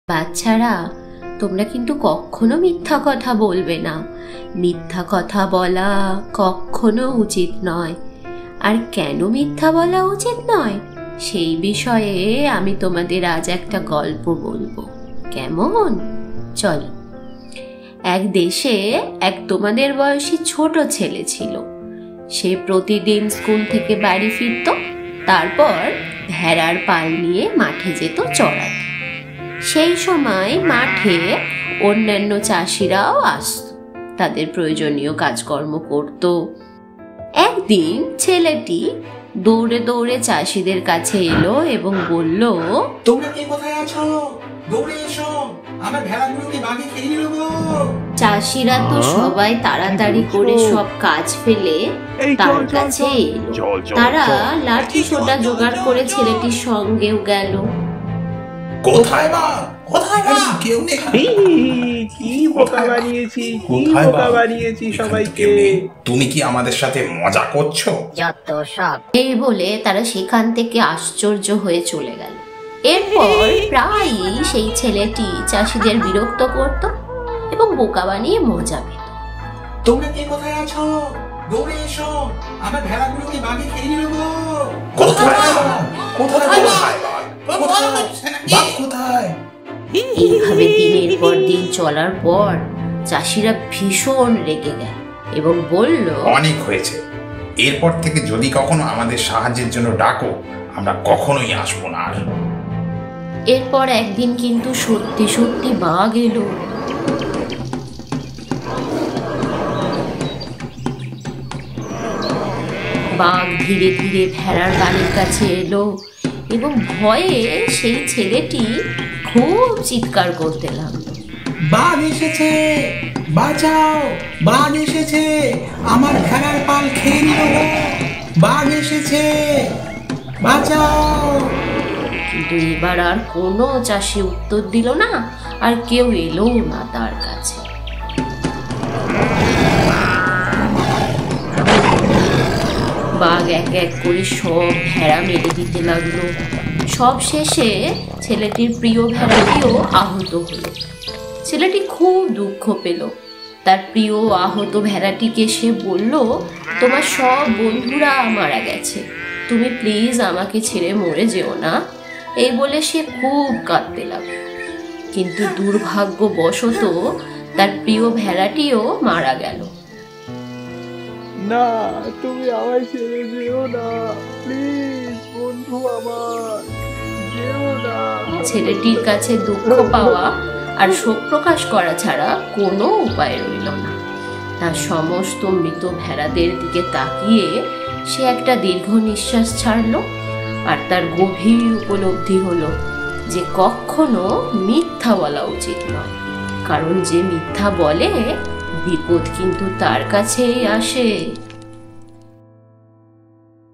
বাচ্চারা, তোমরা কিন্তু কখনো মিথ্যা কথা বলবে না। মিথ্যা কথা বলা কখনো উচিত নয়। আর কেন মিথ্যা বলা উচিত নয় সেই বিষয়ে আমি তোমাদের আজ একটা গল্প বলবো, কেমন? চলো। এক দেশে এক তোমাদের বয়সী ছোট ছেলে ছিল। সে প্রতিদিন স্কুল থেকে বাড়ি ফিরত, তারপর ভেড়ার পাল নিয়ে মাঠে যেত চড়াতে। সেই সময় মাঠে অন্যান্য চাষিরাও আসত, তাদের প্রয়োজনীয় কাজকর্ম করত। একদিন ছেলেটি দৌড়ে দৌড়ে চাষিদের কাছে এলো এবং বলল, তোমরা কে কোথায় আছো? দৌড়ে এসো, আমার ভেড়াগুলোকে বাঘে খেয়ে নিল গো। চাষিরা তো সবাই তাড়াতাড়ি করে সব কাজ ফেলে তার কাছে এলো। তারা লাঠি সোটা জোগাড় করে ছেলেটির সঙ্গেও গেল। কোথায় মা? কোথায় মা? কেউ নেই। কি বোকা বানিয়েছি সবাইকে। তুমি কি আমাদের সাথে মজা করছো? যত সব। এই বলে তারা সেখান থেকে আশ্চর্য হয়ে চলে গেল। এরপর প্রায়ই সেই ছেলেটি চাষিদের বিরক্ত করত এবং বোকা বানিয়ে মজা পেত। তোমরা কে কোথায় আছো? দৌড়ে এসো, আমার ভেড়াগুলোকে বাঘে খেয়ে নিল গো। কোথায়? কোথায়? এইভাবে দিনের পর দিন চলার পর চাষিরা ভীষণ রেগে গেল এবং বলল, অনেক হয়েছে। এরপর থেকে যদি কখনো আমাদের সাহায্যের জন্য ডাকো, আমরা কখনোই আসবো না। আর এরপর একদিন কিন্তু সত্যি সত্যি বাঘ এলো। বাঘ ধীরে ধীরে ভেড়ার বাড়ির কাছে এলো এবং ভয়ে সেই ছেলেটি খুব চিৎকার করতে লাগলো, বাঘ এসেছে, বাঁচাও! বাঘ এসেছে, আমার ভেড়ার পাল খেয়ে নিল গো। বাঘ এসেছে, বাঁচাও! কিন্তু এবার আর কোনো চাষি উত্তর দিল না, আর কেউ এলো না তার কাছে। বাঘ এক এক করে সব ভেড়া মেরে দিতে লাগলো। সব শেষে ছেলেটির প্রিয় ভেড়াটিও আহত হলো। ছেলেটি খুব দুঃখ পেল। তার প্রিয় আহত ভেড়াটিকে সে বলল, তোমার সব বন্ধুরা মারা গেছে, তুমি প্লিজ আমাকে ছেড়ে মরে যেও না। এই বলে সে খুব কাঁদতে লাগলো। কিন্তু দুর্ভাগ্যবশত তার প্রিয় ভেড়াটিও মারা গেল। না, তুমি আমায় ছেড়ে যেও না, প্লিজ বন্ধু আমার, যেও না। ছেলেটির কাছে দুঃখ পাওয়া আর শোক প্রকাশ করা ছাড়া কোনো উপায় রইল না। তার সমস্ত মৃত ভেড়াদের দিকে তাকিয়ে সে একটা দীর্ঘ নিঃশ্বাস ছাড়ল আর তার গভীর উপলব্ধি হলো যে কখনো মিথ্যা বলা উচিত নয়, কারণ যে মিথ্যা বলে বিপদ কিন্তু তার কাছেই আসে।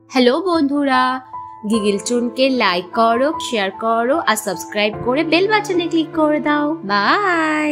হ্যালো বন্ধুরা, গিগল চুনকে লাইক করো, শেয়ার করো আর সাবস্ক্রাইব করে বেল বাটনে ক্লিক করে দাও। বাই।